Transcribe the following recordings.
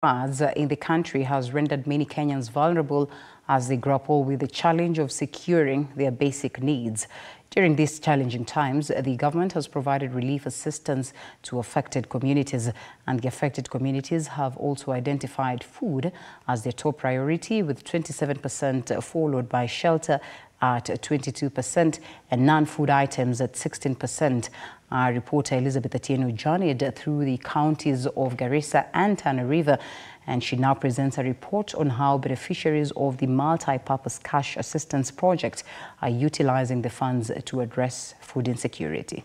Floods in the country has rendered many Kenyans vulnerable as they grapple with the challenge of securing their basic needs. During these challenging times, the government has provided relief assistance to affected communities, and the affected communities have also identified food as their top priority, with 27% followed by shelter at 22% and non-food items at 16%. Our reporter Elizabeth Atieno journeyed through the counties of Garissa and Tana River, and she now presents a report on how beneficiaries of the multi-purpose cash assistance project are utilizing the funds to address food insecurity.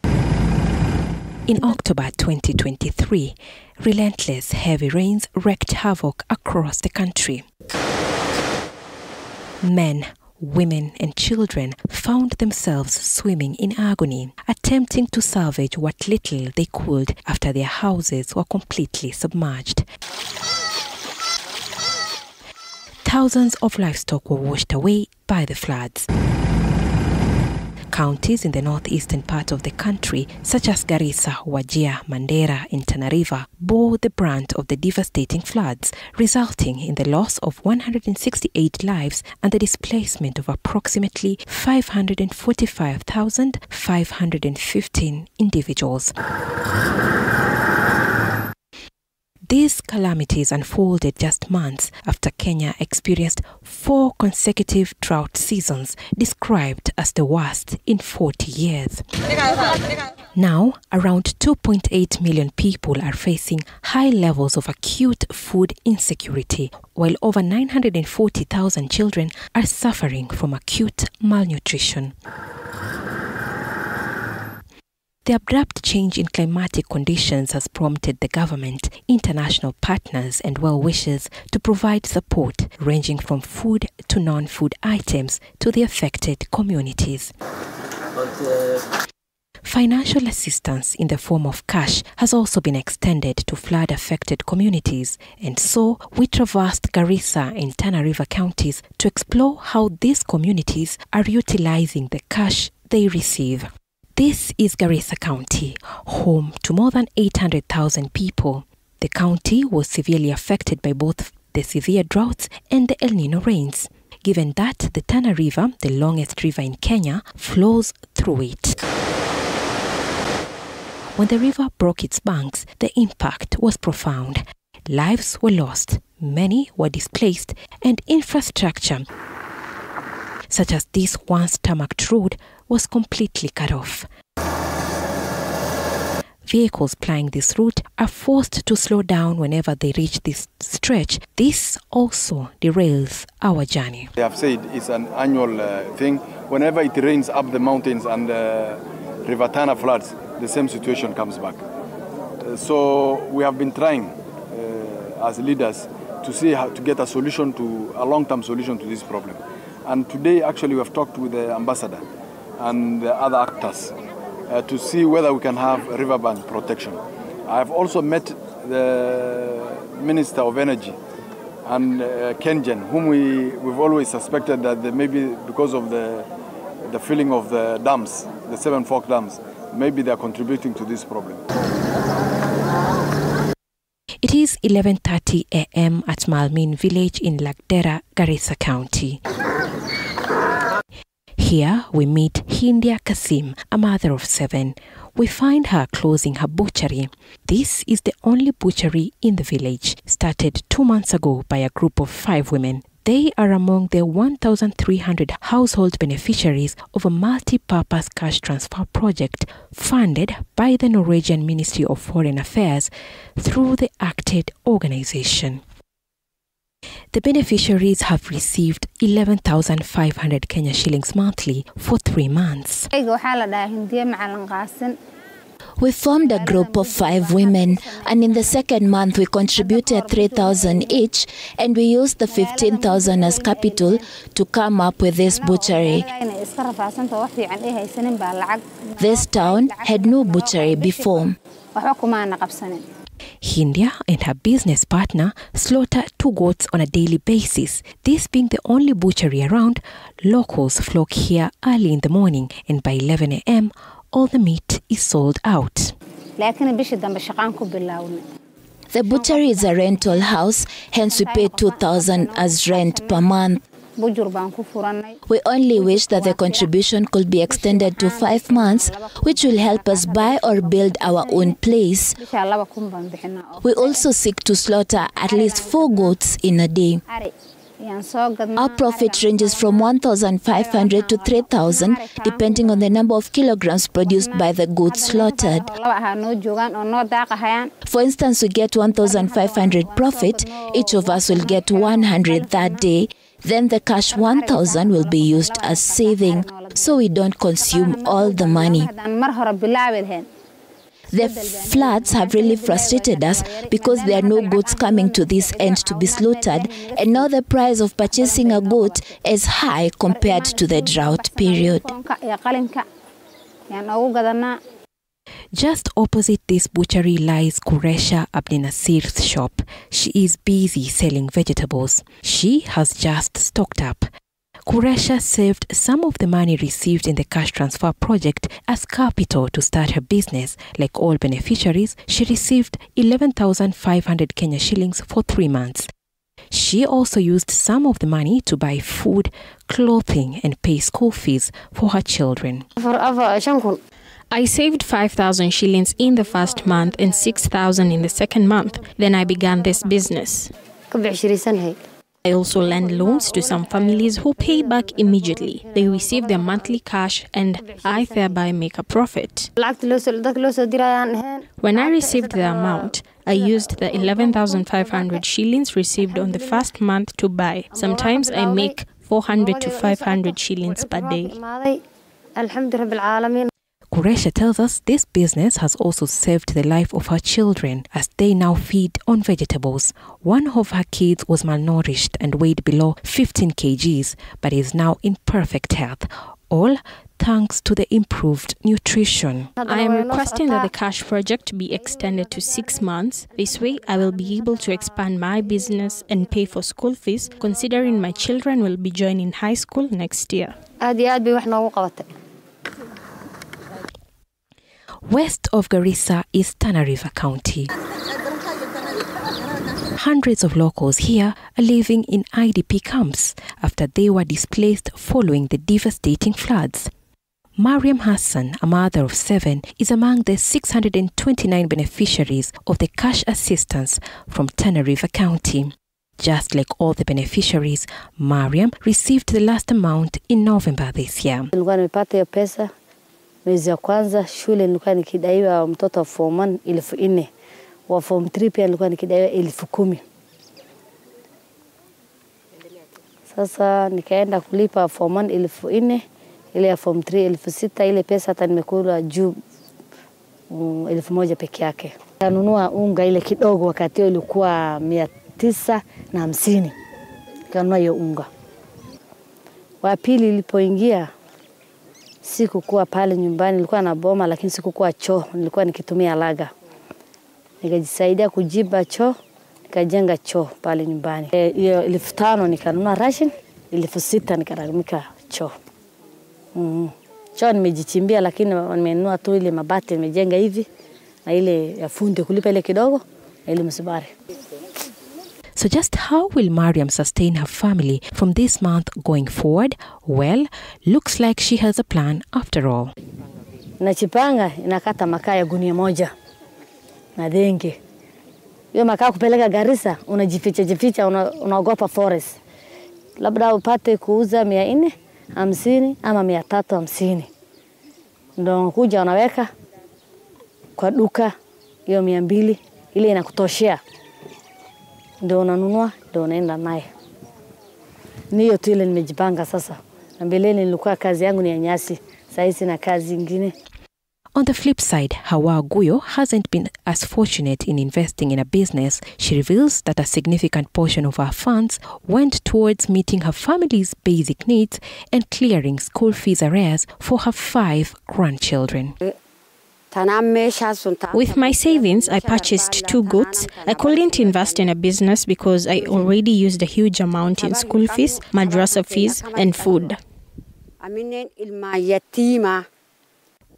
In October 2023, relentless heavy rains wreaked havoc across the country. Men, women and children found themselves swimming in agony, attempting to salvage what little they could after their houses were completely submerged. Thousands of livestock were washed away by the floods. Counties in the northeastern part of the country, such as Garissa, Wajir, Mandera and Tana River, bore the brunt of the devastating floods, resulting in the loss of 168 lives and the displacement of approximately 545,515 individuals. These calamities unfolded just months after Kenya experienced 4 consecutive drought seasons, described as the worst in 40 years. Now, around 2.8 million people are facing high levels of acute food insecurity, while over 940,000 children are suffering from acute malnutrition. The abrupt change in climatic conditions has prompted the government, international partners and well-wishers to provide support ranging from food to non-food items to the affected communities. Financial assistance in the form of cash has also been extended to flood-affected communities, and so we traversed Garissa and Tana River counties to explore how these communities are utilizing the cash they receive. This is Garissa County, home to more than 800,000 people. The county was severely affected by both the severe droughts and the El Nino rains, given that the Tana River, the longest river in Kenya, flows through it. When the river broke its banks, the impact was profound. Lives were lost, many were displaced, and infrastructure, such as this once tarmacked road, was completely cut off. Vehicles plying this route are forced to slow down whenever they reach this stretch. This also derails our journey. They have said it's an annual thing. Whenever it rains up the mountains and River Tana floods, the same situation comes back. So we have been trying as leaders to see how to get a long-term solution to this problem. And today, actually, we have talked with the ambassador and the other actors to see whether we can have riverbank protection. I have also met the Minister of Energy and Kengen, whom we've always suspected that they maybe because of the filling of the dams, the 7 Fork dams, maybe they are contributing to this problem. It is 11:30 a.m. at Malmin village in Lagdera, Garissa County. Here we meet Hindia Kasim, a mother of 7. We find her closing her butchery. This is the only butchery in the village, started 2 months ago by a group of 5 women. They are among the 1,300 household beneficiaries of a multi-purpose cash transfer project funded by the Norwegian Ministry of Foreign Affairs through the ACTED organization. The beneficiaries have received 11,500 Kenya shillings monthly for 3 months. We formed a group of 5 women, and in the second month we contributed 3,000 each, and we used the 15,000 as capital to come up with this butchery. This town had no butchery before. Hindia and her business partner slaughter 2 goats on a daily basis. This being the only butchery around, locals flock here early in the morning, and by 11 a.m. all the meat is sold out. The butchery is a rental house, hence we pay 2,000 as rent per month. We only wish that the contribution could be extended to 5 months, which will help us buy or build our own place. We also seek to slaughter at least 4 goats in a day. Our profit ranges from 1,500 to 3,000, depending on the number of kilograms produced by the goats slaughtered. For instance, we get 1,500 profit, each of us will get 100 that day. Then the cash 1,000 will be used as saving, so we don't consume all the money. The floods have really frustrated us because there are no goats coming to this end to be slaughtered, and now the price of purchasing a goat is high compared to the drought period. Just opposite this butchery lies Garissa Abdinasir's shop. She is busy selling vegetables. She has just stocked up. Garissa saved some of the money received in the cash transfer project as capital to start her business. Like all beneficiaries, she received 11,500 Kenya shillings for 3 months. She also used some of the money to buy food, clothing, and pay school fees for her children. I saved 5,000 shillings in the first month and 6,000 in the second month. Then I began this business. I also lend loans to some families who pay back immediately. They receive their monthly cash and I thereby make a profit. When I received the amount, I used the 11,500 shillings received on the first month to buy. Sometimes I make 400 to 500 shillings per day. Garissa tells us this business has also saved the life of her children as they now feed on vegetables. One of her kids was malnourished and weighed below 15 kgs, but is now in perfect health, all thanks to the improved nutrition. I am requesting that the cash project be extended to 6 months. This way, I will be able to expand my business and pay for school fees, considering my children will be joining high school next year. West of Garissa is Tana River County. Hundreds of locals here are living in IDP camps after they were displaced following the devastating floods. Mariam Hassan, a mother of 7, is among the 629 beneficiaries of the cash assistance from Tana River County. Just like all the beneficiaries, Mariam received the last amount in November this year. Mwezi wa kwanza shule nilikuwa nikidaiwa mtoto wa form 1 4,000, wa form 3 pia nilikuwa nikidaiwa 10,000. Sasa nikaenda kulipa form 1 4,000, ile ya form 3 6,000, ile pesa hata nimekula juu 1,000 peke yake. Kanunua unga ile kidogo wakati ilikuwa 950. Kanunua hiyo unga. Wa pili ilipoingia sikukuwa pale nyumbani, nilikuwa na boma lakini sikukuwa choo, nilikuwa nikitumia laga. Nikajisaidia kujiba choo, nikajenga choo pale nyumbani. Hiyo 5,000 nikanunua ration, 6,000 nikaramika choo. Choo nimejichimbia lakini nimenunua tu ile mabati nimejenga hivi na ile ya fundi kulipa ile kidogo na ile msibari. So just how will Mariam sustain her family from this month going forward? Well, looks like she has a plan after all. Nachipanga inakata makaa ya gunia moja na denge. Hiyo makaa kupeleka Garissa, unajificha, unaogopa forest. Labda upate kuuza 450 ama 350. Ndio unakuja unaweka kwa duka hiyo 200, ile inakutoshea. Ndio unanunua, ndio unaenda naye. Niyo tu ile nimejipanga sasa. Na mbeleni nilikuwa kazi yangu ni ya nyasi, sasa sina kazi nyingine. On the flip side, Hawa Guyo hasn't been as fortunate in investing in a business. She reveals that a significant portion of her funds went towards meeting her family's basic needs and clearing school fees arrears for her 5 grandchildren. With my savings, I purchased 2 goats. I couldn't invest in a business because I already used a huge amount in school fees, madrasa fees, and food.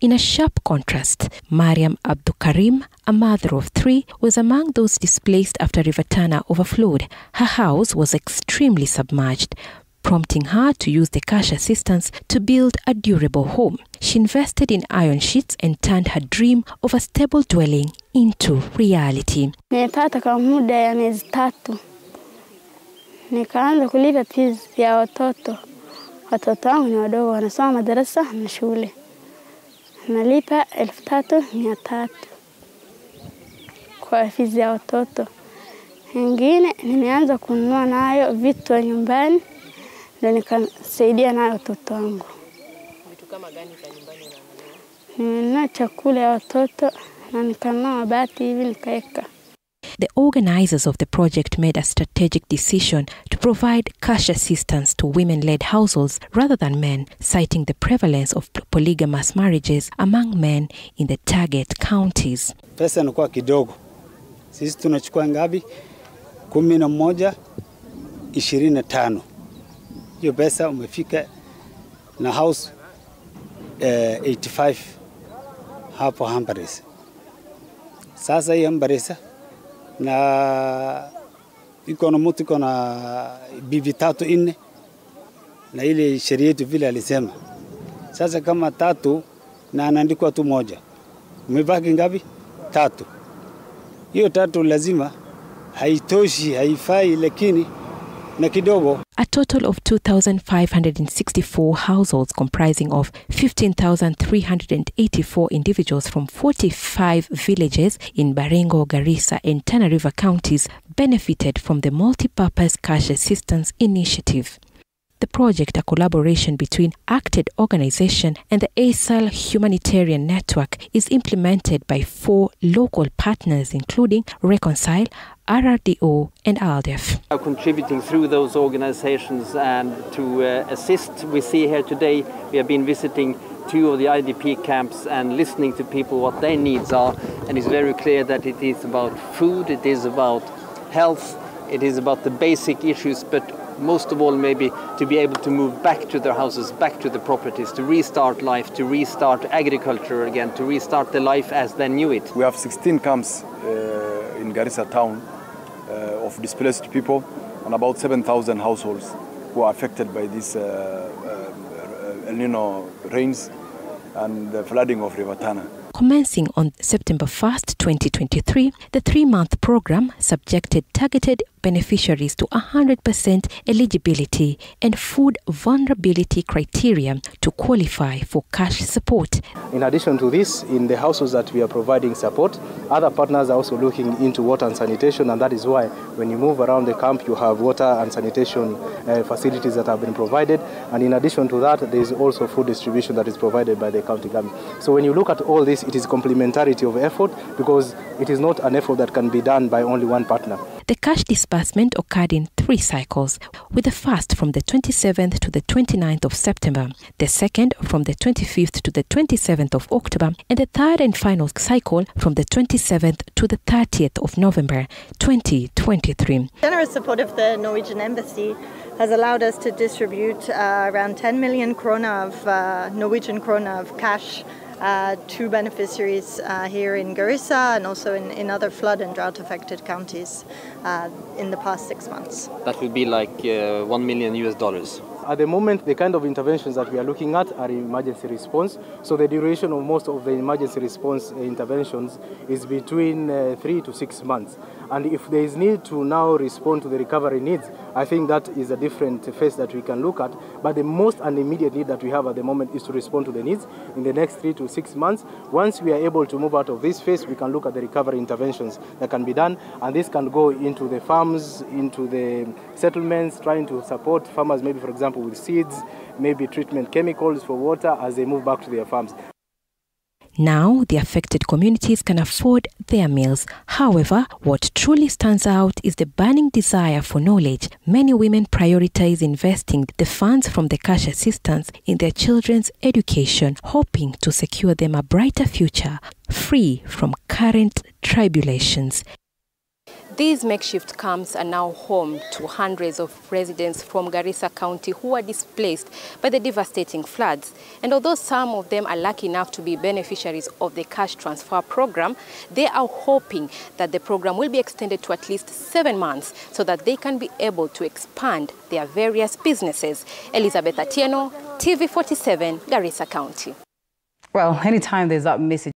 In a sharp contrast, Mariam Abdukarim, a mother of 3, was among those displaced after River Tana overflowed. Her house was extremely submerged, prompting her to use the cash assistance to build a durable home. She invested in iron sheets and turned her dream of a stable dwelling into reality. Nimepata kwa muda ya miezi 3. Nikaanza kulipa fees ya watoto. Watoto wangu ni wadogo wanasoma madarasa na shule. Nalipa 3,300 kwa fees ya watoto. Ingine nimeanza kununua nayo vitu vya nyumbani ndio nikasaidia nayo watoto wangu. Vitu kama gani vya nyumbani unanunua? Nimenunua chakula ya watoto na nikanunua mabati hivi nikaeka. The organizers of the project made a strategic decision to provide cash assistance to women-led households rather than men, citing the prevalence of polygamous marriages among men in the target counties. Pesa inakuwa kidogo. Sisi tunachukua ngapi? 11, 25. Hiyo pesa umefika na house 85 hapo Hambarisa. Sasa hii Hambarisa na iko na mtu iko na bibi 3 4 na ile sheria yetu vile alisema. Sasa kama 3 na anaandikwa tu moja. Umebaki ngapi? 3. Hiyo 3 lazima haitoshi, haifai, lakini na kidogo. A total of 2,564 households comprising of 15,384 individuals from 45 villages in Baringo, Garissa and Tana River counties benefited from the multi-purpose cash assistance initiative. The project, a collaboration between ACTED organization and the ASAL humanitarian network, is implemented by 4 local partners including Reconcile, RRDO and ALDEF. Contributing through those organizations and to assist, we see here today, we have been visiting 2 of the IDP camps and listening to people what their needs are, and it's very clear that it is about food, it is about health, it is about the basic issues, but most of all maybe to be able to move back to their houses, back to the properties, to restart life, to restart agriculture again, to restart the life as they knew it. We have 16 camps in Garissa town of displaced people and about 7,000 households who are affected by this El Nino rains and the flooding of River Tana. Commencing on September 1st, 2023, the 3-month program subjected targeted beneficiaries to 100% eligibility and food vulnerability criteria to qualify for cash support. In addition to this, in the households that we are providing support, other partners are also looking into water and sanitation, and that is why when you move around the camp, you have water and sanitation facilities that have been provided. And in addition to that, there is also food distribution that is provided by the county government. So when you look at all this, it is complementarity of effort because it is not an effort that can be done by only one partner. The cash disbursement occurred in 3 cycles, with the first from the 27th to the 29th of September, the second from the 25th to the 27th of October, and the third and final cycle from the 27th to the 30th of November 2023. Generous support of the Norwegian Embassy has allowed us to distribute around 10 million krona of Norwegian krona of cash to beneficiaries here in Garissa and also in other flood and drought affected counties in the past 6 months. That would be like $1 million. At the moment, the kind of interventions that we are looking at are emergency response. So the duration of most of the emergency response interventions is between 3 to 6 months. And if there is need to now respond to the recovery needs, I think that is a different phase that we can look at. But the most and immediate need that we have at the moment is to respond to the needs in the next 3 to 6 months. Once we are able to move out of this phase, we can look at the recovery interventions that can be done. And this can go into the farms, into the settlements, trying to support farmers, maybe, for example, with seeds, maybe treatment chemicals for water as they move back to their farms. Now, the affected communities can afford their meals. However, what truly stands out is the burning desire for knowledge. Many women prioritize investing the funds from the cash assistance in their children's education, hoping to secure them a brighter future, free from current tribulations. These makeshift camps are now home to hundreds of residents from Garissa County who are displaced by the devastating floods. And although some of them are lucky enough to be beneficiaries of the cash transfer program, they are hoping that the program will be extended to at least 7 months so that they can be able to expand their various businesses. Elizabeth Atieno, TV47, Garissa County. Well, anytime there's that message